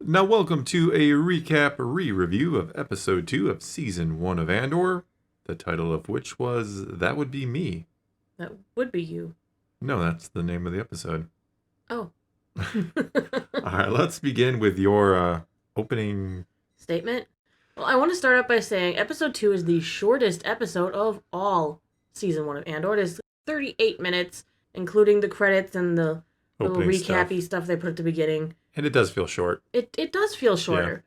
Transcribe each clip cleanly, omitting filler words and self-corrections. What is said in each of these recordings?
Now, welcome to a recap re-review of episode 2 of season 1 of Andor, the title of which was That Would Be Me. That would be you. No, that's the name of the episode. Oh. Alright, let's begin with your opening statement. Well, I want to start out by saying episode 2 is the shortest episode of all season 1 of Andor. It is 38 minutes, including the credits and the little recappy stuff they put at the beginning. And it does feel short. It does feel shorter.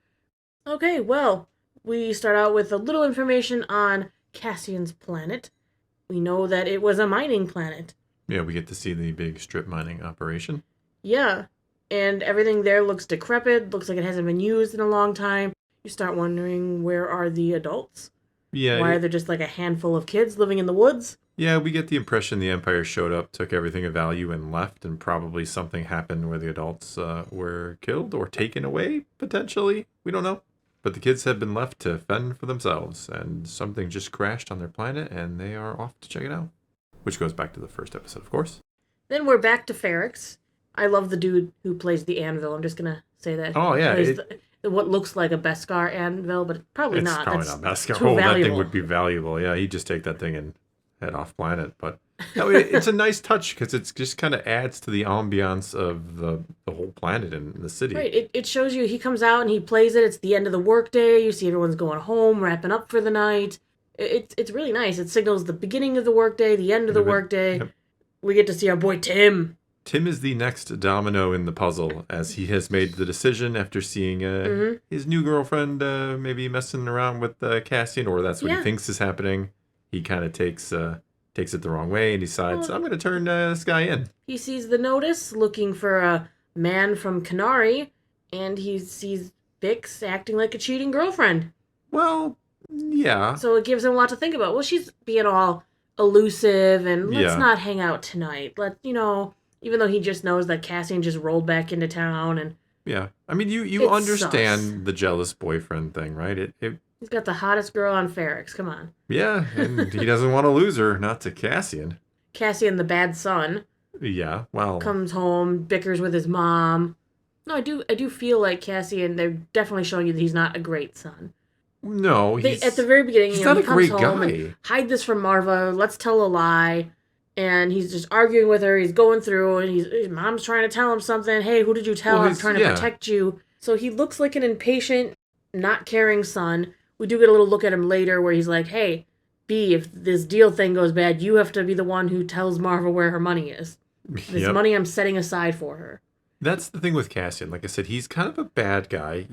Yeah. Okay, well, we start out with a little information on Cassian's planet. We know that it was a mining planet. Yeah, we get to see the big strip mining operation. Yeah, and everything there looks decrepit, looks like it hasn't been used in a long time. You start wondering, where are the adults? Yeah. Why are there just like a handful of kids living in the woods? Yeah, we get the impression the Empire showed up, took everything of value, and left, and probably something happened where the adults were killed or taken away, potentially. We don't know. But the kids have been left to fend for themselves, and something just crashed on their planet, and they are off to check it out. Which goes back to the first episode, of course. Then we're back to Ferrix. I love the dude who plays the anvil. I'm just going to say that. Oh, yeah. What looks like a Beskar anvil, but probably not. It's probably not Beskar. Oh, that thing would be valuable. Yeah, he'd just take that thing and head off planet. But no, it's a nice touch because it just kind of adds to the ambiance of the whole planet and the city. Right. It shows you, he comes out and he plays it. It's the end of the workday. You see everyone's going home, wrapping up for the night. It's really nice. It signals the beginning of the workday, the end of the workday. Yep. We get to see our boy Tim. Tim is the next domino in the puzzle, as he has made the decision after seeing his new girlfriend maybe messing around with Cassian, or that's what he thinks is happening. He kind of takes it the wrong way and decides, I'm going to turn this guy in. He sees the notice looking for a man from Kenari, and he sees Bix acting like a cheating girlfriend. Well, yeah. So it gives him a lot to think about. Well, she's being all elusive, and let's not hang out tonight. Even though he just knows that Cassian just rolled back into town. And yeah. I mean, you understand the jealous boyfriend thing, right? He's got the hottest girl on Ferrix. Come on. Yeah, and he doesn't want to lose her, not to Cassian. Cassian, the bad son. Yeah, well. Comes home, bickers with his mom. No, I do feel like Cassian, they're definitely showing you that he's not a great son. No, at the very beginning, he's not a great guy. Hide this from Marva, let's tell a lie. And he's just arguing with her. He's going through, and his mom's trying to tell him something. Hey, who did you tell? I'm trying to protect you. So he looks like an impatient, not caring son. We do get a little look at him later where he's like, hey, B, if this deal thing goes bad, you have to be the one who tells Marva where her money is. This money I'm setting aside for her. That's the thing with Cassian. Like I said, he's kind of a bad guy.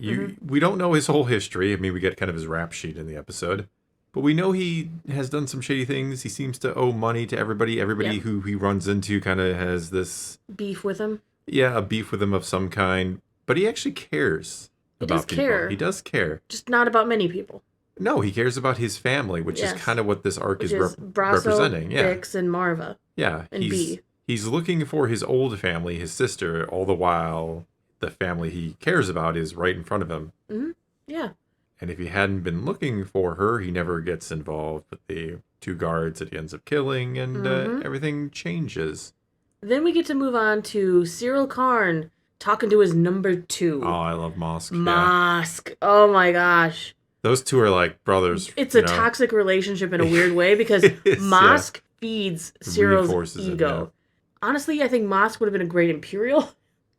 We don't know his whole history. I mean, we get kind of his rap sheet in the episode. But we know he has done some shady things. He seems to owe money to everybody. Everybody who he runs into kind of has this... beef with him? Yeah, a beef with him of some kind. But he actually cares about people. He does care. Just not about many people. No, he cares about his family, which is kind of what this arc is representing. Bix and Marva. Yeah. And B. He's looking for his old family, his sister, all the while the family he cares about is right in front of him. Mm-hmm. Yeah. And if he hadn't been looking for her, he never gets involved with the two guards that he ends up killing, and everything changes. Then we get to move on to Syril Karn talking to his number 2. Oh, I love Mosks. Mosk. Yeah. Oh my gosh. Those two are like brothers. It's a toxic relationship in a weird way because Mosk feeds Cyril's ego. Honestly, I think Mosk would have been a great Imperial.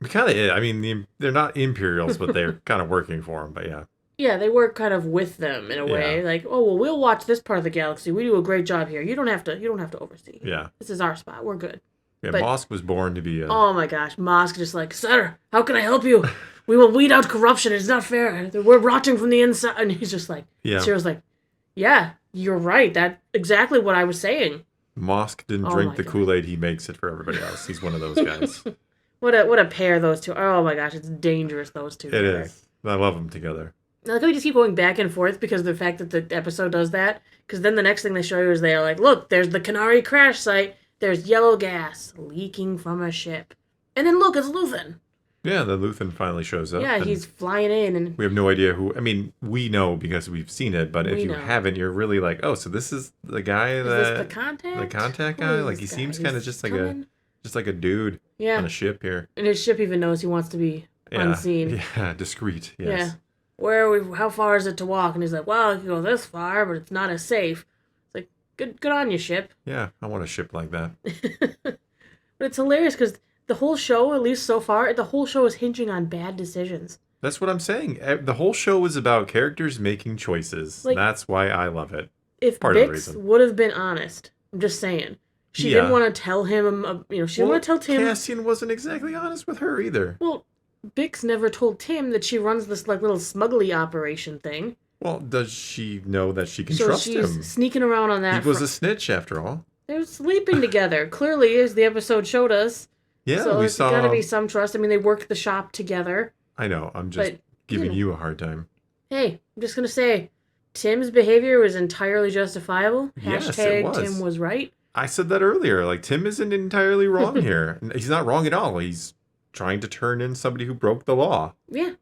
Kind of. I mean, they're not Imperials, but they're kind of working for him. But yeah. Yeah, they work kind of with them in a way. Like, oh well, we'll watch this part of the galaxy. We do a great job here. You don't have to oversee. Yeah. This is our spot. We're good. Yeah, but Mosk was born to be oh my gosh, Mosk just like, sir, how can I help you? We will weed out corruption. It's not fair. We're rotting from the inside. And he's just like, Cyril's like, yeah, you're right. That's exactly what I was saying. Mosk didn't drink the Kool-Aid. He makes it for everybody else. He's one of those guys. What a pair those two. Oh my gosh, it's dangerous, those two. It is. I love them together. Like, we just keep going back and forth because of the fact that the episode does that. Because then the next thing they show you is they're like, look, there's the Kenari crash site. There's yellow gas leaking from a ship. And then look, it's Luthen. Yeah, the Luthen finally shows up. Yeah, he's flying in. And we have no idea who... I mean, we know because we've seen it, but if you haven't, you're really like, oh, so this is the guy that... Is this the contact? The contact guy? Like, he seems kind of just like a dude on a ship here. And his ship even knows he wants to be unseen. Yeah, discreet, yes. Yeah. How far is it to walk? And he's like, well, I can go this far, but it's not as safe. It's like, good on you, ship. Yeah, I want a ship like that. But it's hilarious because the whole show, at least so far, the whole show is hinging on bad decisions. That's what I'm saying. The whole show is about characters making choices. Like, that's why I love it. If Bix would have been honest, I'm just saying. She didn't want to tell him, she didn't want to tell Tim. Cassian wasn't exactly honest with her either. Well, Bix never told Tim that she runs this like little smuggly operation thing. Well, does she know that she can trust him? So she's sneaking around on that. He was a snitch after all. They're sleeping together, clearly, as the episode showed us. Yeah, so we saw. There's got to be some trust. I mean, they worked the shop together. I know. I'm just giving you a hard time. Hey, I'm just gonna say, Tim's behavior was entirely justifiable. Yes, it was. Tim was right. I said that earlier. Like, Tim isn't entirely wrong here. He's not wrong at all. He's trying to turn in somebody who broke the law. Yeah.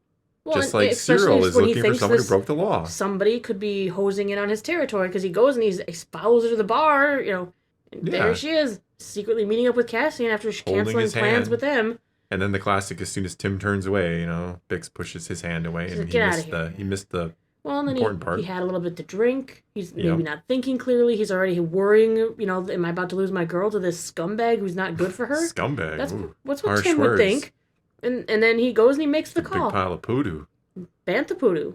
Well, just like Syril is looking for someone who broke the law. Somebody could be hosing in on his territory because he goes and he follows her to the bar, and there she is, secretly meeting up with Cassian after canceling plans with them. And then the classic, as soon as Tim turns away, Bix pushes his hand away, and he missed the important part. He had a little bit to drink. He's maybe not thinking clearly. He's already worrying, am I about to lose my girl to this scumbag who's not good for her? Scumbag. That's what Tim would think. And then he goes and he makes the call. Big pile of poodoo. Bantha poodoo.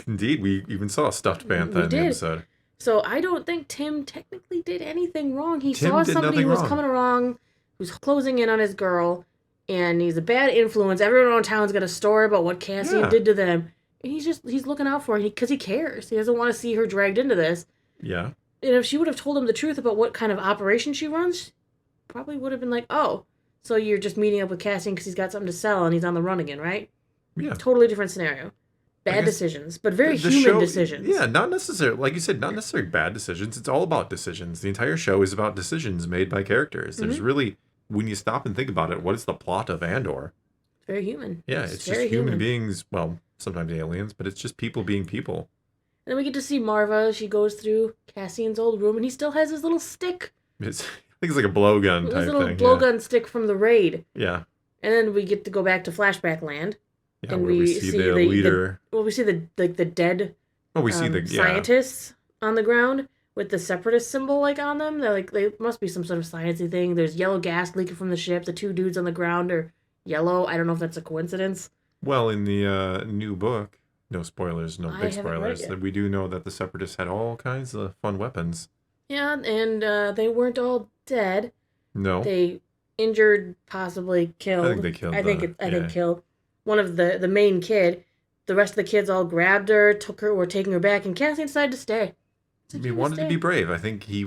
Indeed, we even saw a stuffed bantha in the episode. So I don't think Tim technically did anything wrong. He saw somebody who was coming along, who's closing in on his girl, and he's a bad influence. Everyone around town's got a story about what Cassian did to them. And he's looking out for her because he cares. He doesn't want to see her dragged into this. Yeah. And if she would have told him the truth about what kind of operation she runs, probably would have been like, oh, so you're just meeting up with Cassian because he's got something to sell and he's on the run again, right? Yeah. Totally different scenario. Bad decisions, but very human decisions. Yeah, not necessarily, like you said, not necessarily bad decisions. It's all about decisions. The entire show is about decisions made by characters. Mm-hmm. There's really, when you stop and think about it, what is the plot of Andor? It's very human. Yeah, it's just human beings, well, sometimes aliens, but it's just people being people. And then we get to see Marva. She goes through Cassian's old room, and he still has his little stick. I think it's like a blowgun type thing. His little blowgun stick from the raid. Yeah. And then we get to go back to flashback land. Yeah, and we see the leader. We see the dead. Oh, we see the scientists on the ground with the separatist symbol on them. They must be some sort of sciencey thing. There's yellow gas leaking from the ship. The two dudes on the ground are yellow. I don't know if that's a coincidence. Well, in the new book, no spoilers, no big spoilers, that we do know that the separatists had all kinds of fun weapons. Yeah, and they weren't all dead. No. They injured, possibly killed. I think they killed. I think killed. One of the main kid. The rest of the kids all grabbed her, were taking her back, and Cassian decided to stay. He wanted to be brave. I think he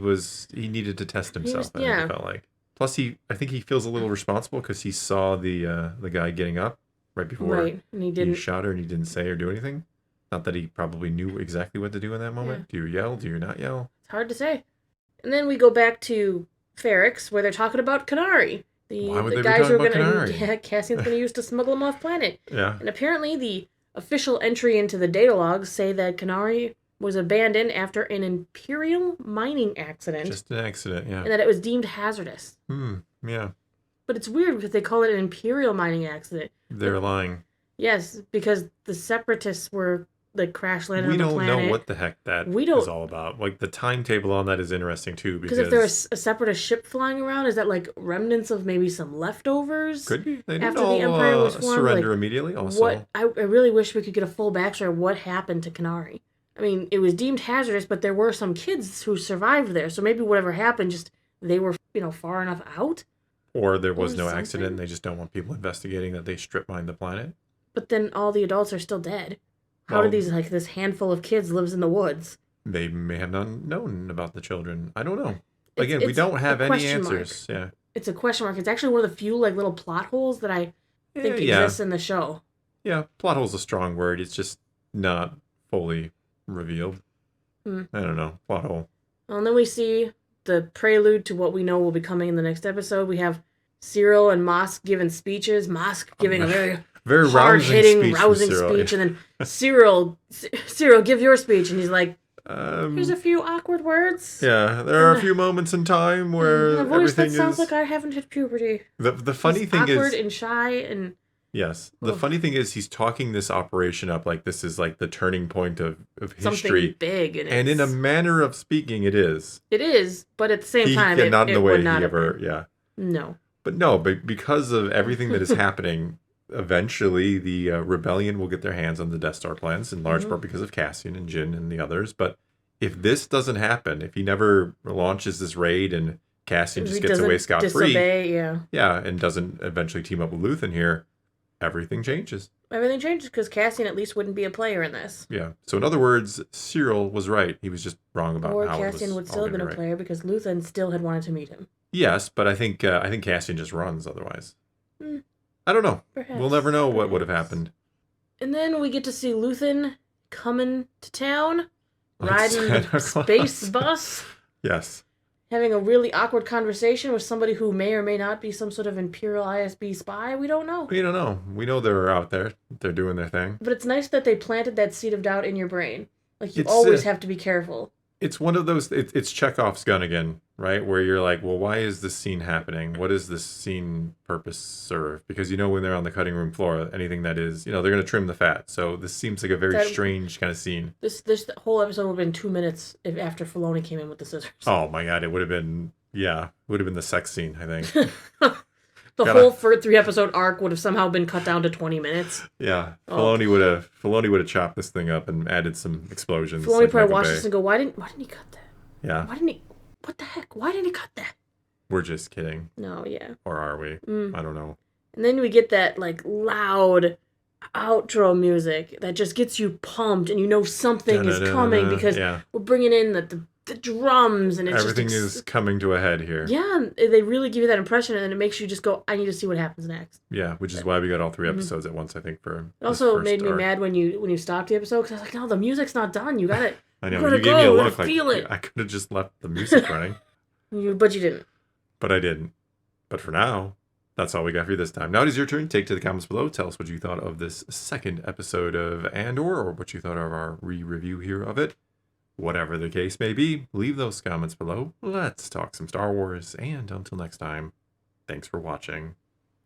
needed to test himself. I think it felt like. Plus, I think he feels a little responsible because he saw the guy getting up right before and he shot her, and he didn't say or do anything. Not that he probably knew exactly what to do in that moment. Yeah. Do you yell? Do you not yell? It's hard to say. And then we go back to Ferrix, where they're talking about Kenari. Why would they be talking about Kenari? Yeah, Cassian's going to use to smuggle them off planet. Yeah. And apparently the official entry into the data logs say that Kenari was abandoned after an Imperial mining accident. Just an accident, yeah. And that it was deemed hazardous. Yeah. But it's weird because they call it an Imperial mining accident. They're lying. Yes, because the separatists were crash landed on the planet. We don't know what the heck that is all about. The timetable on that is interesting too. Because if there's a separatist ship flying around, is that remnants of maybe some leftovers? Could be. They didn't all the Empire was formed. Surrender immediately. Also, I really wish we could get a full backstory of what happened to Kenari. I mean, it was deemed hazardous, but there were some kids who survived there. So maybe whatever happened, just they were far enough out. Or there was no accident. And they just don't want people investigating that they strip mined the planet. But then all the adults are still dead. How do these this handful of kids lives in the woods? They may have not known about the children. I don't know. Again, we don't have any answers. Yeah. It's a question mark. It's actually one of the few little plot holes that I think exists in the show. Yeah, plot hole's a strong word. It's just not fully revealed. I don't know. Plot hole. Well, and then we see the prelude to what we know will be coming in the next episode. We have Syril and Mosks giving speeches. Mosks giving a very hard-hitting, rousing speech, and then Syril, give your speech, and he's like, here's a few awkward words. Yeah, there are a few moments in time where a voice that sounds like I haven't hit puberty. The funny thing is awkward and shy, and Yes. The funny thing is he's talking this operation up like this is like the turning point of history. Something big. And in a manner of speaking, it is. It is, but at the same time, not in the way would not he have ever, been. yeah. No. But no, but because of everything that is happening, eventually the rebellion will get their hands on the Death Star plans, in large part because of Cassian and Jyn and the others. But if this doesn't happen, if he never launches this raid and Cassian just gets away scot-free, and doesn't eventually team up with Luthen here, everything changes. Everything changes because Cassian at least wouldn't be a player in this. Yeah. So in other words, Syril was right. He was just wrong about how Cassian would still have been a player because Luthen still had wanted to meet him. Yes, but I think Cassian just runs otherwise. I don't know. Perhaps. We'll never know what would have happened. And then we get to see Luthen coming to town, riding the space bus. Yes. Having a really awkward conversation with somebody who may or may not be some sort of Imperial ISB spy. We don't know. We don't know. We know they're out there. They're doing their thing. But it's nice that they planted that seed of doubt in your brain. Like, you always have to be careful. It's one of those, it's Chekhov's gun again, right? Where you're like, well, why is this scene happening? What does this scene purpose serve? Because when they're on the cutting room floor, anything that is, they're going to trim the fat. So this seems like a very strange kind of scene. This whole episode would have been 2 minutes after Filoni came in with the scissors. Oh my God, it would have been the sex scene, I think. The whole 3-episode arc would have somehow been cut down to 20 minutes. Yeah, Filoni would have chopped this thing up and added some explosions. Filoni probably watched this and go, why didn't he cut that? Yeah. What the heck? Why didn't he cut that? We're just kidding. No, yeah. Or are we? I don't know. And then we get that loud outro music that just gets you pumped and something is coming because we're bringing in the drums and it's everything is coming to a head here. Yeah, they really give you that impression and then it makes you just go, I need to see what happens next. Yeah, which is why we got all 3 episodes at once, I think. It also made me mad when you stopped the episode because I was like, no, the music's not done. You got it. I know. You gave me a look like I could have just left the music running. But you didn't. But I didn't. But for now, that's all we got for you this time. Now it is your turn. Take to the comments below. Tell us what you thought of this second episode of Andor or what you thought of our re-review here of it. Whatever the case may be, leave those comments below. Let's talk some Star Wars. And until next time, thanks for watching.